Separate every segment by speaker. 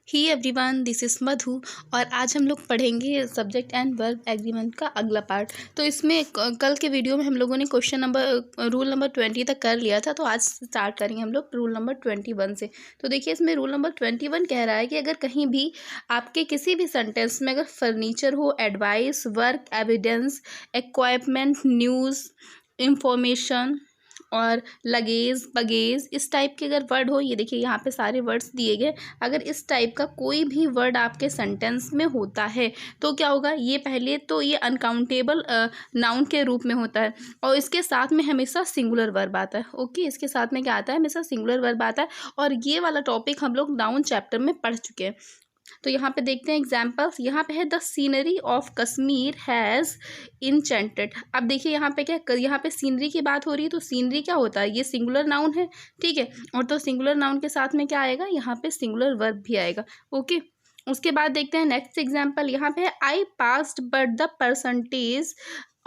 Speaker 1: He everyone, this is मधु। और आज हम लोग पढ़ेंगे सब्जेक्ट एंड वर्ब एग्रीमेंट का अगला पार्ट। तो इसमें कल के वीडियो में हम लोगों ने रूल नंबर 20 तक कर लिया था। तो आज स्टार्ट करेंगे हम लोग रूल नंबर 21 से। तो देखिए, इसमें रूल नंबर 21 कह रहा है कि अगर कहीं भी आपके किसी भी सेंटेंस में अगर फर्नीचर हो, advice, work, evidence, equipment, news, information और लगेज, बगेज, इस टाइप के अगर वर्ड हो, ये देखिए यहाँ पे सारे वर्ड्स दिए गए। अगर इस टाइप का कोई भी वर्ड आपके सेंटेंस में होता है तो क्या होगा, ये पहले तो ये अनकाउंटेबल नाउन के रूप में होता है और इसके साथ में हमेशा सिंगुलर वर्ब आता है। ओके, इसके साथ में क्या आता है, हमेशा सिंगुलर वर्ब आता है। और ये वाला टॉपिक हम लोग नाउन चैप्टर में पढ़ चुके हैं। तो यहाँ पे देखते हैं एग्जाम्पल्स। यहाँ पे है the scenery of Kashmir has enchanted. अब देखिए यहाँ पे क्या, यहाँ पे सीनरी की बात हो रही है। तो सीनरी क्या होता है, ये सिंगुलर नाउन है, ठीक है। और तो सिंगुलर नाउन के साथ में क्या आएगा, यहाँ पे सिंगुलर वर्ब भी आएगा। ओके, उसके बाद देखते हैं नेक्स्ट एग्जाम्पल। यहाँ पे I passed but the percentage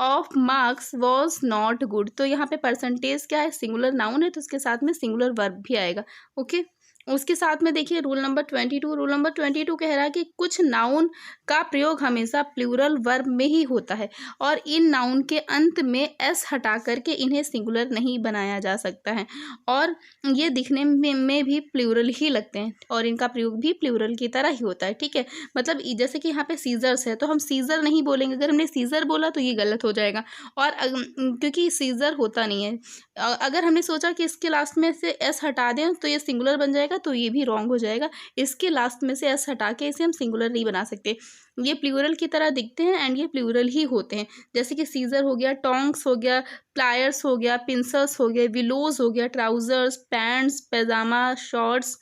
Speaker 1: of marks was not good. तो यहाँ पे परसेंटेज क्या है, सिंगुलर नाउन है, तो उसके साथ में सिंगुलर वर्ब भी आएगा। ओके, उसके साथ में देखिए रूल नंबर 22। रूल नंबर 22 कह रहा है कि कुछ नाउन का प्रयोग हमेशा प्लूरल वर्ब में ही होता है और इन नाउन के अंत में एस हटा करके इन्हें सिंगुलर नहीं बनाया जा सकता है और ये दिखने में भी प्लूरल ही लगते हैं और इनका प्रयोग भी प्लूरल की तरह ही होता है, ठीक है। मतलब जैसे कि यहाँ पे सीजर्स है तो हम सीजर नहीं बोलेंगे। अगर हमने सीजर बोला तो ये गलत हो जाएगा और क्योंकि सीजर होता नहीं है। अगर हमने सोचा कि इसके लास्ट में से एस हटा दें तो ये सिंगुलर बन जाएगा, तो ये भी रॉन्ग हो जाएगा। इसके लास्ट में से एस हटा के इसे हम सिंगुलर नहीं बना सकते। ये प्लूरल की तरह दिखते हैं एंड ये प्लूरल ही होते हैं। जैसे कि सीजर हो गया, टोंग्स हो गया, प्लायर्स हो गया, पिंसर्स हो गया, विलोज हो गया, trousers, pants, pyjama, shorts,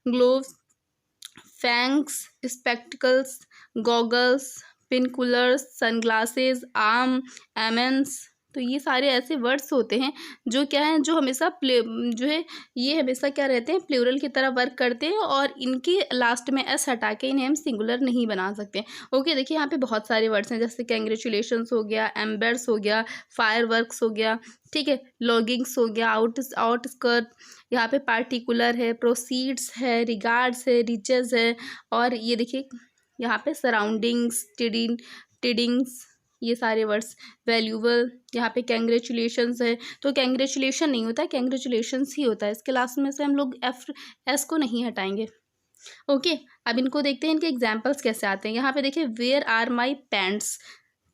Speaker 1: gloves, फैंक्स, spectacles, goggles, binoculars, sunglasses, arm, एमेंस। तो ये सारे ऐसे वर्ड्स होते हैं जो क्या है, जो हमेशा जो है ये हमेशा क्या रहते हैं, प्लूरल की तरह वर्क करते हैं और इनके लास्ट में एस हटा के इन्हें हम सिंगुलर नहीं बना सकते। ओके, देखिए यहाँ पे बहुत सारे वर्ड्स हैं, जैसे कैंग्रेचुलेशंस हो गया, एम्बर्स हो गया, फायरवर्क्स हो गया, ठीक है, लॉगिंग्स हो गया, आउटस्कर्ट, यहाँ पे पार्टिकुलर है, प्रोसीड्स है, रिगार्ड्स है, रिचेस है और ये देखिए यहाँ पे सराउंडिंग्स, टिडिंग्स, ये सारे वर्ड्स, वैल्यूबल। यहाँ पे कैंग्रेचुलेशंस है तो कैंग्रेचुलेशन नहीं होता है, कैंग्रेचुलेशंस ही होता है। इसके लास्ट में से हम लोग एस को नहीं हटाएंगे। ओके, अब इनको देखते हैं, इनके एग्जाम्पल्स कैसे आते हैं। यहाँ पे देखिए वेयर आर माई पैंट्स,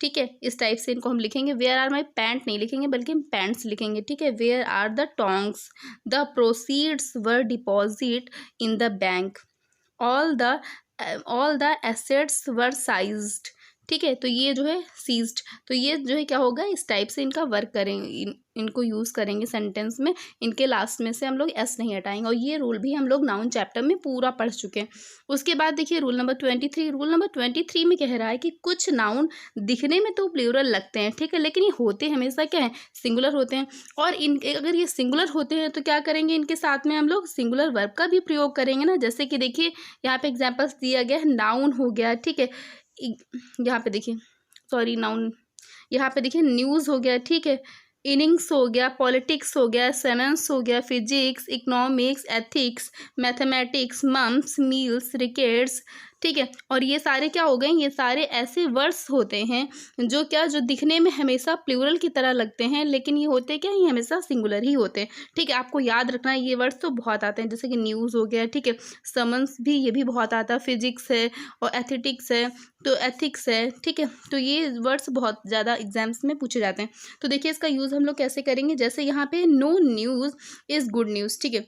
Speaker 1: ठीक है, इस टाइप से इनको हम लिखेंगे। वेयर आर माई पैंट नहीं लिखेंगे बल्कि हम पैंट्स लिखेंगे, ठीक है। Where are the tongs, the proceeds were deposit in the bank, all the assets were seized, ठीक है। तो ये जो है सीज्ड, तो ये जो है क्या होगा, इस टाइप से इनका वर्क करेंगे, इनको यूज़ करेंगे सेंटेंस में। इनके लास्ट में से हम लोग एस नहीं हटाएंगे और ये रूल भी हम लोग नाउन चैप्टर में पूरा पढ़ चुके हैं। उसके बाद देखिए रूल नंबर 23। रूल नंबर 23 में कह रहा है कि कुछ नाउन दिखने में तो प्लूरल लगते हैं, ठीक है, लेकिन ये होते हमेशा क्या है, सिंगुलर होते हैं। और अगर ये सिंगुलर होते हैं तो क्या करेंगे, इनके साथ में हम लोग सिंगुलर वर्ब का भी प्रयोग करेंगे ना। जैसे कि देखिए यहाँ पे एग्जाम्पल्स दिया गया है, नाउन हो गया, ठीक है। यहाँ पे देखिए, सॉरी, नाउन, यहाँ पे देखिए न्यूज़ हो गया, ठीक है, इनिंग्स हो गया, पॉलिटिक्स हो गया, साइंस हो गया, physics, economics, ethics, mathematics, mumps, measles, rickets, ठीक है। और ये सारे क्या हो गए, ये सारे ऐसे वर्ड्स होते हैं जो दिखने में हमेशा प्लूरल की तरह लगते हैं, लेकिन ये होते क्या, ये हमेशा सिंगुलर ही होते हैं, ठीक है। आपको याद रखना है, ये वर्ड्स तो बहुत आते हैं, जैसे कि न्यूज़ हो गया, ठीक है, समन्स भी ये भी बहुत आता है, फिजिक्स है और एथेटिक्स है, तो एथिक्स है, ठीक है। तो ये वर्ड्स बहुत ज़्यादा एग्जाम्स में पूछे जाते हैं। तो देखिए इसका यूज़ हम लोग कैसे करेंगे, जैसे यहाँ पे no news is good news, ठीक है।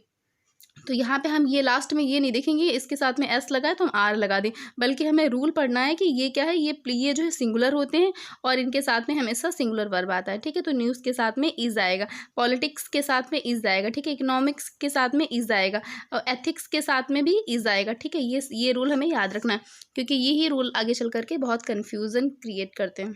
Speaker 1: तो यहाँ पे हम ये लास्ट में ये नहीं देखेंगे इसके साथ में एस लगा है तो हम आर लगा दें, बल्कि हमें रूल पढ़ना है कि ये क्या है, ये जो है सिंगुलर होते हैं और इनके साथ में हमेशा सिंगुलर वर्ब आता है, ठीक है। तो न्यूज़ के साथ में इज़ आएगा, पॉलिटिक्स के साथ में इज़ आएगा, ठीक है, इकोनॉमिक्स के साथ में इज़ आएगा और एथिक्स के साथ में भी इज़ आएगा, ठीक है। ये रूल हमें याद रखना है क्योंकि यही रूल आगे चल करके बहुत कन्फ्यूज़न क्रिएट करते हैं।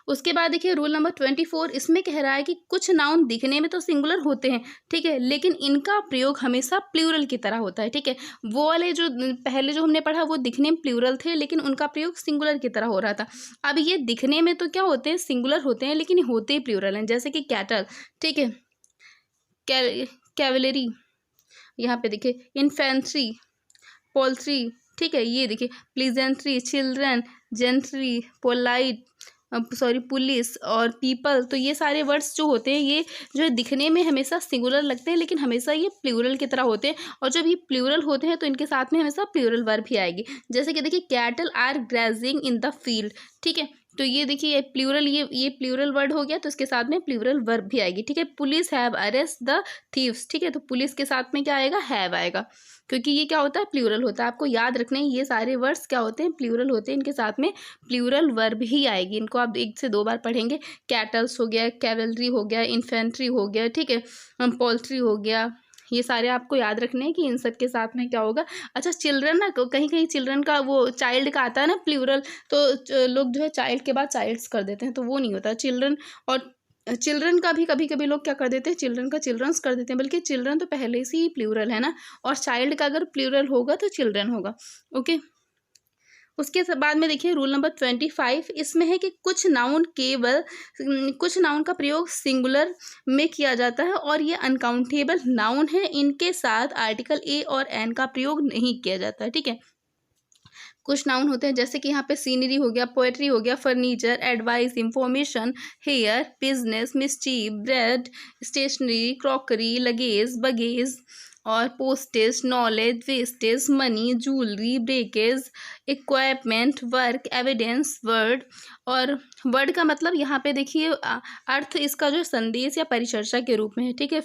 Speaker 1: उसके बाद देखिए रूल नंबर 24, इसमें कह रहा है कि कुछ नाउन दिखने में तो सिंगुलर होते हैं, ठीक है, लेकिन इनका प्रयोग हमेशा प्लूरल की तरह होता है, ठीक है। वो वाले जो पहले जो हमने पढ़ा वो दिखने में प्लूरल थे लेकिन उनका प्रयोग सिंगुलर की तरह हो रहा था। अब ये दिखने में तो क्या होते हैं, सिंगुलर होते हैं, लेकिन होते ही प्लूरल हैं। जैसे कि कैटल, ठीक है, कैवलरी, यहाँ पे देखिए इन्फेंट्री, पोल्ट्री, ठीक है। ये देखिए प्लीजेंट्री, चिल्ड्रन, जेंट्री, पोलाइट, पुलिस और पीपल। तो ये सारे वर्ड्स जो होते हैं ये जो है दिखने में हमेशा सिंगुलर लगते हैं, लेकिन हमेशा ये प्लूरल की तरह होते हैं। और जब ये प्लूरल होते हैं तो इनके साथ में हमेशा प्लूरल वर्ब भी आएगी। जैसे कि देखिए cattle are grazing in the field, ठीक है। तो ये देखिए ये प्लूरल, ये प्लूरल वर्ड हो गया, तो इसके साथ में प्लूरल वर्ब भी आएगी, ठीक है। Police have arrest the thieves, ठीक है। तो पुलिस के साथ में क्या आएगा, हैव आएगा, क्योंकि ये क्या होता है, प्लूरल होता है। आपको याद रखना है ये सारे वर्ड्स क्या होते हैं, प्लूरल होते हैं। इनके साथ में प्लूरल वर्ब ही आएगी। इनको आप 1 से 2 बार पढ़ेंगे। कैटल्स हो गया, कैवलरी हो गया, इन्फेंट्री हो गया, ठीक है, पोल्ट्री हो गया। ये सारे आपको याद रखने हैं कि इन सब के साथ में क्या होगा। अच्छा चिल्ड्रन ना, कहीं कहीं चिल्ड्रन का वो चाइल्ड का आता है ना प्लूरल, तो लोग जो है चाइल्ड के बाद चाइल्ड्स कर देते हैं, तो वो नहीं होता चिल्ड्रन। और चिल्ड्रन का भी कभी कभी लोग क्या कर देते हैं, चिल्ड्रन का चिल्ड्रंस कर देते हैं, बल्कि चिल्ड्रन तो पहले से ही प्लूरल है ना, और चाइल्ड का अगर प्लूरल होगा तो चिल्ड्रन होगा। ओके, उसके बाद में देखिए रूल नंबर 25, इसमें है कि कुछ नाउन का प्रयोग सिंगुलर में किया जाता है और ये अनकाउंटेबल नाउन है, इनके साथ आर्टिकल ए और एन का प्रयोग नहीं किया जाता है, ठीक है। कुछ नाउन होते हैं जैसे कि यहाँ पे सीनरी हो गया, पोएट्री हो गया, furniture, advice, information, hair, business, mischief, bread, stationery, crockery, luggage, baggage और postage, knowledge, wastage, money, jewellery, breakage, equipment, work, evidence, word. और वर्ड का मतलब यहाँ पे देखिए अर्थ इसका जो संदेश या परिचर्चा के रूप में है, ठीक है।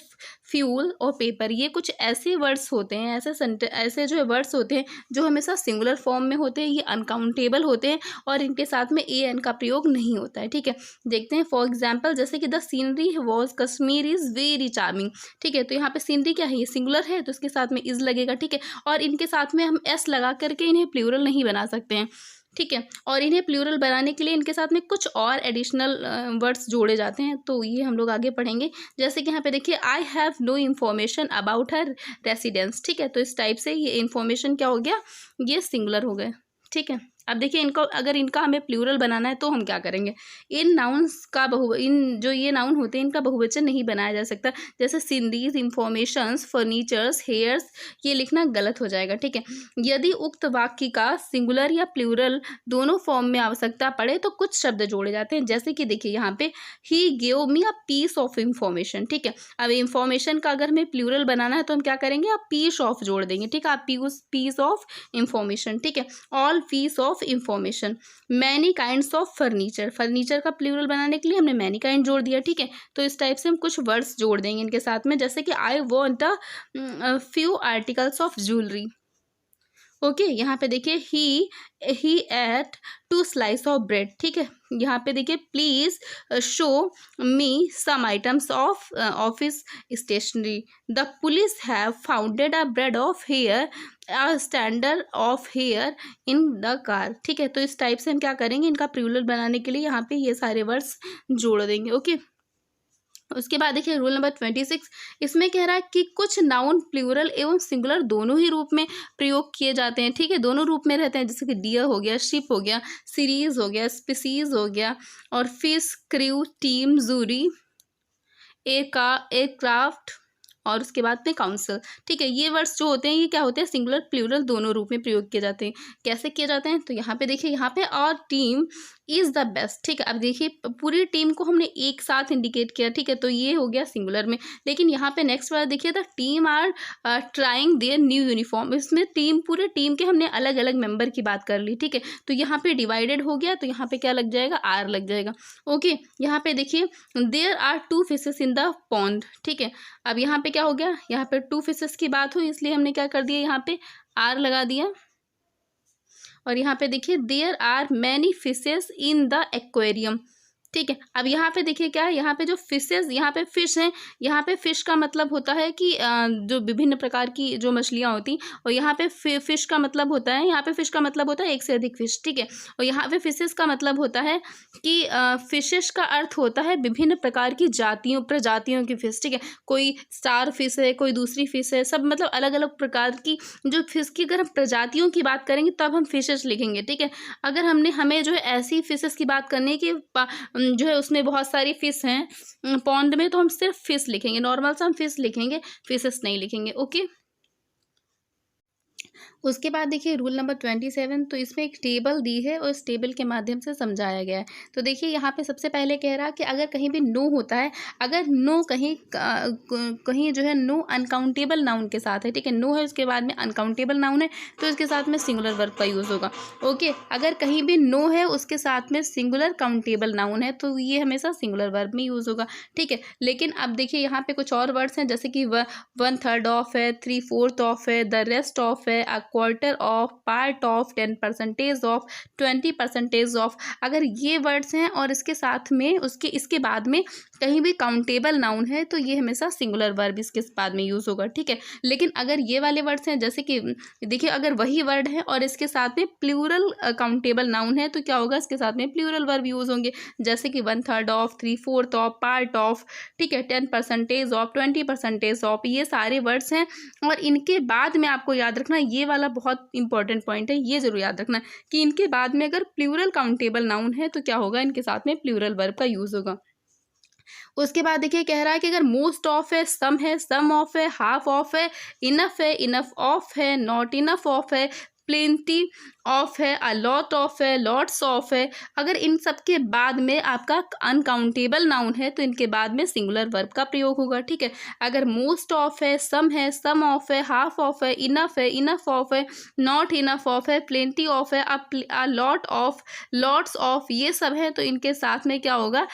Speaker 1: फ्यूल और पेपर, ये कुछ ऐसे वर्ड्स होते हैं, ऐसे जो है वर्ड्स होते हैं जो हमेशा सिंगुलर फॉर्म में होते हैं, ये अनकाउंटेबल होते हैं और इनके साथ में ए एन का प्रयोग नहीं होता है, ठीक है। देखते हैं फॉर एग्जाम्पल, जैसे कि the scenery was Kashmir is very charming, ठीक है। तो यहाँ पे सीनरी क्या है, ये सिंगुलर है तो इसके साथ में इज लगेगा, ठीक है। और इनके साथ में हम एस लगा करके इन्हें प्लूरल नहीं बना सकते हैं, ठीक है। और इन्हें प्लूरल बनाने के लिए इनके साथ में कुछ और एडिशनल वर्ड्स जोड़े जाते हैं, तो ये हम लोग आगे पढ़ेंगे। जैसे कि यहाँ पे देखिए I have no information about her residence, ठीक है। तो इस टाइप से ये इन्फॉर्मेशन क्या हो गया, ये सिंगुलर हो गए, ठीक है। अब देखिए इनको, अगर इनका हमें प्लूरल बनाना है तो हम क्या करेंगे, इन नाउन्स का इन जो ये नाउन होते हैं इनका बहुवचन नहीं बनाया जा सकता। जैसे सिंदीज, इंफॉर्मेशंस, फर्नीचर्स, हेयर्स, ये लिखना गलत हो जाएगा, ठीक है। यदि उक्त वाक्य का सिंगुलर या प्लूरल दोनों फॉर्म में आवश्यकता पड़े तो कुछ शब्द जोड़े जाते हैं। जैसे कि देखिए यहाँ पे he gave me a piece of information, ठीक है। अब इंफॉर्मेशन का अगर हमें प्लूरल बनाना है तो हम क्या करेंगे, आप पीस ऑफ जोड़ देंगे, ठीक है। आप पीस ऑफ इंफॉर्मेशन, ठीक है। All piece of information, many kinds of furniture, furniture का प्लूरल बनाने के लिए हमने मैनी काइंड जोड़ दिया, ठीक है। तो इस टाइप से हम कुछ वर्ड्स जोड़ देंगे इनके साथ में, जैसे कि I want a few articles of jewellery. Okay, यहाँ पे देखिए he ate 2 slice of bread, ठीक है। यहाँ पे देखिए please show me some items of office stationery. The police have founded a braid of hair a standard of hair in the car, ठीक है। तो इस टाइप से हम क्या करेंगे, इनका प्लूरल बनाने के लिए यहाँ पे ये सारे वर्ड्स जोड़ देंगे। ओके, उसके बाद देखिए रूल नंबर 26, इसमें कह रहा है कि कुछ नाउन प्लूरल एवं सिंगुलर दोनों ही रूप में प्रयोग किए जाते हैं, ठीक है। दोनों रूप में रहते हैं, जैसे कि डियर हो गया, शिप हो गया, सीरीज हो गया, स्पीसीज हो गया, और fish, crew, team, jury, aircraft और उसके बाद में काउंसिल, ठीक है। ये वर्ड्स जो होते हैं ये क्या होते हैं, सिंगुलर प्लूरल दोनों रूप में प्रयोग किए जाते हैं। कैसे किए जाते हैं, तो यहाँ पे देखिए, यहाँ पे और टीम इज़ द बेस्ट, ठीक है। अब देखिए पूरी टीम को हमने एक साथ इंडिकेट किया, ठीक है, तो ये हो गया सिंगुलर में। लेकिन यहाँ पे नेक्स्ट वाला देखिए, the team are trying their new uniform, इसमें पूरे टीम के हमने अलग अलग मेंबर की बात कर ली, ठीक है। तो यहाँ पे डिवाइडेड हो गया, तो यहाँ पे क्या लग जाएगा, आर लग जाएगा। ओके, यहाँ पे देखिए there are 2 fishes in the pond, ठीक है। अब यहाँ पे क्या हो गया, यहाँ पे 2 फिशेस की बात हुई, इसलिए हमने क्या कर दिया, यहाँ पे आर लगा दिया। और यहाँ पे देखिए there are many fishes in the aquarium, ठीक है। अब यहाँ पे देखिए क्या है, यहाँ पे जो फिशेस, यहाँ पे फिश हैं, यहाँ पे फिश का मतलब होता है कि जो विभिन्न प्रकार की जो मछलियाँ होती, और यहाँ पे फिश का मतलब होता है, यहाँ पे फिश का मतलब होता है एक से अधिक फिश, ठीक है। और यहाँ पे फिशेस का मतलब होता है कि फिशेस का अर्थ होता है विभिन्न प्रकार की प्रजातियों की फिश, ठीक है। कोई स्टार फिश है, कोई दूसरी फिश है, सब मतलब अलग अलग प्रकार की जो फिश की अगर हम प्रजातियों की बात करेंगे तब हम फिशेस लिखेंगे, ठीक है। अगर हमें जो है ऐसी फिशेस की बात करनी है कि जो है उसमें बहुत सारी फिश हैं पॉन्ड में, तो हम सिर्फ फिश लिखेंगे, नॉर्मल सा हम फिश लिखेंगे, फिशेस नहीं लिखेंगे। ओके, उसके बाद देखिए रूल नंबर 27, तो इसमें एक टेबल दी है और इस टेबल के माध्यम से समझाया गया है। तो देखिए यहाँ पे सबसे पहले कह रहा है कि अगर कहीं भी नो होता है, अगर नो कहीं जो है नो अनकाउंटेबल नाउन के साथ है, ठीक है, नो है उसके बाद में अनकाउंटेबल नाउन है, तो इसके साथ में सिंगुलर वर्ब का यूज़ होगा। ओके, अगर कहीं भी नो है उसके साथ में सिंगुलर काउंटेबल नाउन है, तो ये हमेशा सिंगुलर वर्ब में यूज़ होगा, ठीक है। लेकिन अब देखिए यहाँ पे कुछ और वर्ड्स हैं, जैसे कि 1/3 ऑफ है, 3/4 ऑफ है, द रेस्ट ऑफ है, a quarter of, part of, 10% of, 20% of. अगर ये वर्ड्स हैं और इसके साथ में इसके बाद में कहीं भी काउंटेबल नाउन है, तो ये हमेशा सिंगुलर वर्ब इसके बाद में यूज़ होगा, ठीक है। लेकिन अगर ये वाले वर्ड्स हैं, जैसे कि देखिए अगर वही वर्ड है और इसके साथ में प्लूरल काउंटेबल नाउन है, तो क्या होगा, इसके साथ में प्लूरल वर्ब यूज़ होंगे, जैसे कि 1/3 ऑफ, 3/4 ऑफ, पार्ट ऑफ, ठीक है, 10% ऑफ, 20% ऑफ। ये सारे वर्ड्स हैं और इनके बाद में आपको याद रखना, ये वाला बहुत इंपॉर्टेंट पॉइंट है, ये जरूर याद रखना कि इनके बाद में अगर प्लूरल काउंटेबल नाउन है, तो क्या होगा, इनके साथ में प्लूरल वर्ब का यूज़ होगा। उसके बाद देखिए कह रहा है कि अगर मोस्ट ऑफ है, सम ऑफ है, हाफ ऑफ है, इनफ ऑफ है, नॉट इनफ ऑफ है, प्लेंटी ऑफ है, अ लॉट ऑफ है, लॉट्स ऑफ है। अगर इन सब के बाद में आपका अनकाउंटेबल नाउन है, तो इनके बाद में सिंगुलर वर्ब का प्रयोग होगा, ठीक है। अगर मोस्ट ऑफ है, सम ऑफ है, हाफ ऑफ है, इनफ ऑफ है, नॉट इनफ ऑफ है, प्लेंटी ऑफ है, a lot of, lots of, ये सब है, तो इनके साथ में क्या होगा,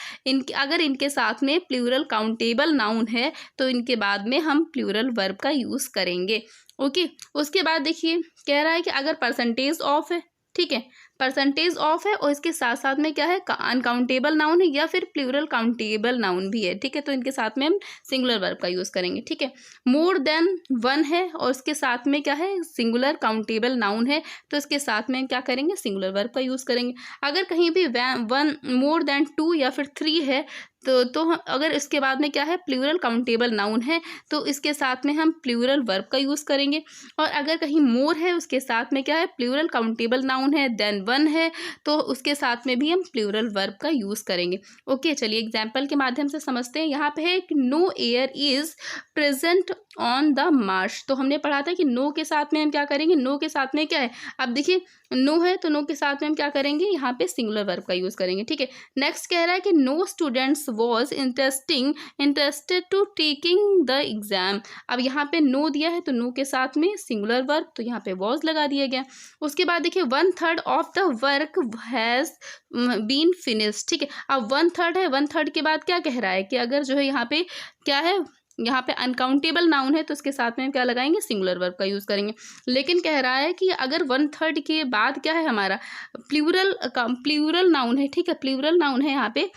Speaker 1: अगर इनके साथ में प्लूरल काउंटेबल नाउन है, तो इनके बाद में हम प्लूरल वर्ब का यूज़ करेंगे। ओके, उसके बाद देखिए कह रहा है कि अगर परसेंटेज ऑफ है, ठीक है, परसेंटेज ऑफ है और इसके साथ साथ में क्या है, अनकाउंटेबल नाउन है या फिर प्लूरल काउंटेबल नाउन भी है, ठीक है, तो इनके साथ में हम सिंगुलर वर्ब का यूज़ करेंगे, ठीक है। मोर देन 1 है और उसके साथ में क्या है, सिंगुलर काउंटेबल नाउन है, तो इसके साथ में क्या करेंगे, सिंगुलर वर्ब का यूज़ करेंगे। अगर कहीं भी 1 मोर देन 2 या फिर 3 है, तो अगर इसके बाद में क्या है, प्लूरल काउंटेबल नाउन है, तो इसके साथ में हम प्लूरल वर्ब का यूज़ करेंगे। और अगर कहीं मोर है उसके साथ में क्या है, प्लूरल काउंटेबल नाउन है, देन 1 है, तो उसके साथ में भी हम प्लूरल वर्ब का यूज़ करेंगे। ओके, चलिए एग्जाम्पल के माध्यम से समझते हैं। यहाँ पे है कि no air is present on the marsh. तो हमने पढ़ा था कि नो के साथ में हम क्या करेंगे, नो के साथ में क्या है, अब देखिए नो है तो नो के साथ में हम क्या करेंगे, यहाँ पे सिंगुलर वर्ब का यूज़ करेंगे, ठीक है। नेक्स्ट कह रहा है कि no students was interested to taking the exam. अब यहाँ पे नो दिया है तो नो के साथ में सिंगुलर वर्ब, तो यहाँ पे वॉज लगा दिया गया। उसके बाद देखिए 1/3 of the work has been finished, ठीक है। अब 1/3 है, 1/3 के बाद क्या कह रहा है कि अगर जो है यहाँ पे क्या है, यहाँ पे अनकाउंटेबल नाउन है, तो उसके साथ में क्या लगाएंगे, सिंगुलर वर्ब का यूज़ करेंगे। लेकिन कह रहा है कि अगर 1/3 के बाद क्या है हमारा, प्लूरल नाउन है, ठीक है, प्लूरल नाउन है यहाँ पे,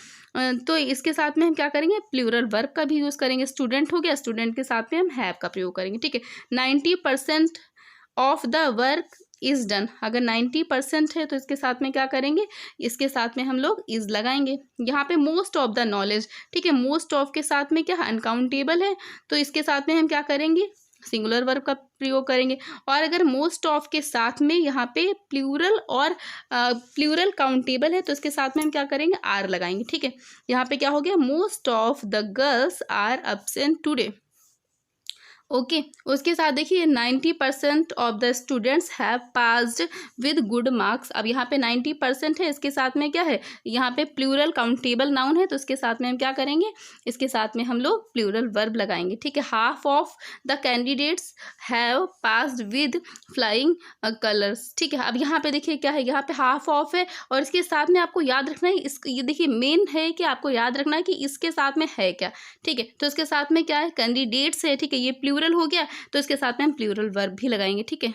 Speaker 1: तो इसके साथ में हम क्या करेंगे, प्लूरल वर्ब का भी यूज़ करेंगे। स्टूडेंट हो गया, स्टूडेंट के साथ में हम हैव का प्रयोग करेंगे, ठीक है। 90% of the work is done. अगर 90% है तो इसके साथ में क्या करेंगे, इसके साथ में हम लोग इज़ लगाएंगे। यहाँ पे मोस्ट ऑफ द नॉलेज, ठीक है, मोस्ट ऑफ के साथ में क्या है, अनकाउंटेबल है, तो इसके साथ में हम क्या करेंगे, सिंगुलर वर्ब का प्रयोग करेंगे। और अगर मोस्ट ऑफ के साथ में यहाँ पे प्लूरल और प्लूरल काउंटेबल है, तो इसके साथ में हम क्या करेंगे, आर लगाएंगे, ठीक है। यहाँ पे क्या हो गया, most of the girls are absent today. Okay, उसके साथ देखिए 90% of the students have passed with good marks. अब यहाँ पे 90% है, इसके साथ में क्या है, यहाँ पे प्लूरल काउंटेबल नाउन है, तो इसके साथ में हम क्या करेंगे, इसके साथ में हम लोग प्लूरल वर्ब लगाएंगे, ठीक है। Half of the candidates have passed with flying colours, ठीक है। अब यहाँ पे देखिए क्या है, यहाँ पे हाफ ऑफ है और इसके साथ में आपको याद रखना है, ये देखिए मेन है कि आपको याद रखना है कि इसके साथ में है क्या, ठीक है। तो इसके साथ में क्या है, कैंडिडेट्स है, ठीक है, ये प्लूरल हो गया, तो इसके साथ में हम प्लूरल वर्ब भी लगाएंगे, ठीक है।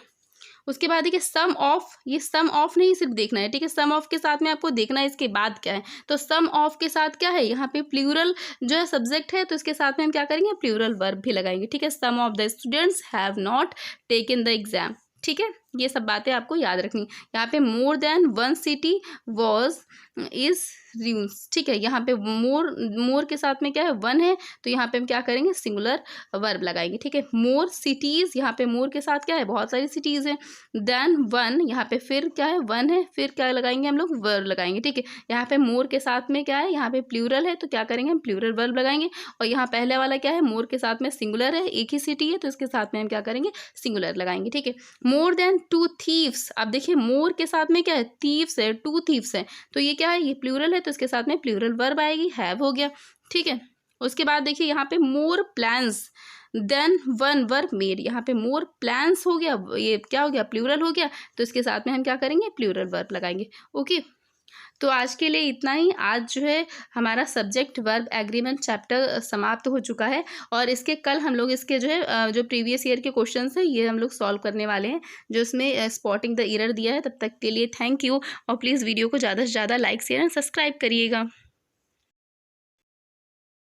Speaker 1: उसके बाद देखिए सम ऑफ, ये सम ऑफ नहीं सिर्फ देखना है, ठीक है, सम ऑफ के साथ में आपको देखना है इसके बाद क्या है। तो सम ऑफ के साथ क्या है, यहाँ पे प्लूरल जो है सब्जेक्ट है, तो इसके साथ में हम क्या करेंगे, प्लूरल वर्ब भी लगाएंगे, ठीक है। Some of the students have not taken the exam, ठीक है। ये सब बातें आपको याद रखनी। यहाँ पे more than 1 city was is rooms, ठीक है। यहाँ पे मोर के साथ में क्या है, 1 है, तो यहाँ पे हम क्या करेंगे, सिंगुलर वर्ब लगाएंगे, ठीक है। मोर सिटीज़, यहाँ पे मोर के साथ क्या है, बहुत सारी सिटीज़ हैं। देन 1, यहाँ पे फिर क्या है, 1 है, फिर क्या लगाएंगे हम लोग, वर्ब लगाएंगे, ठीक है। यहाँ पे मोर के साथ में क्या है, यहाँ पे प्लूरल है, तो क्या करेंगे हम, प्लूरल वर्ब लगाएंगे। और यहाँ पहले वाला क्या है, मोर के साथ में सिंगुलर है, एक ही सिटी है, तो इसके साथ में हम क्या करेंगे, सिंगुलर लगाएंगे, ठीक है। More than than 2 thieves. अब देखिए मोर के साथ में क्या है, थीव्स है, 2 थीव्स है, तो ये क्या है, ये प्लूरल है, तो इसके साथ में प्लूरल वर्ब आएगी, हैव हो गया, ठीक है। उसके बाद देखिए यहाँ पे मोर प्लान्स देन 1 वर्ब मेड, यहाँ पे मोर प्लान्स हो गया, ये क्या हो गया, प्लूरल हो गया, तो इसके साथ में हम क्या करेंगे, प्लूरल वर्ब लगाएंगे। ओके, तो आज के लिए इतना ही। आज जो है हमारा सब्जेक्ट वर्ब एग्रीमेंट चैप्टर समाप्त हो चुका है, और इसके कल हम लोग इसके जो है जो प्रीवियस ईयर के क्वेश्चंस हैं ये हम लोग सॉल्व करने वाले हैं, जो इसमें स्पॉटिंग द एरर दिया है। तब तक के लिए थैंक यू, और प्लीज़ वीडियो को ज़्यादा से ज़्यादा लाइक शेयर एंड सब्सक्राइब करिएगा।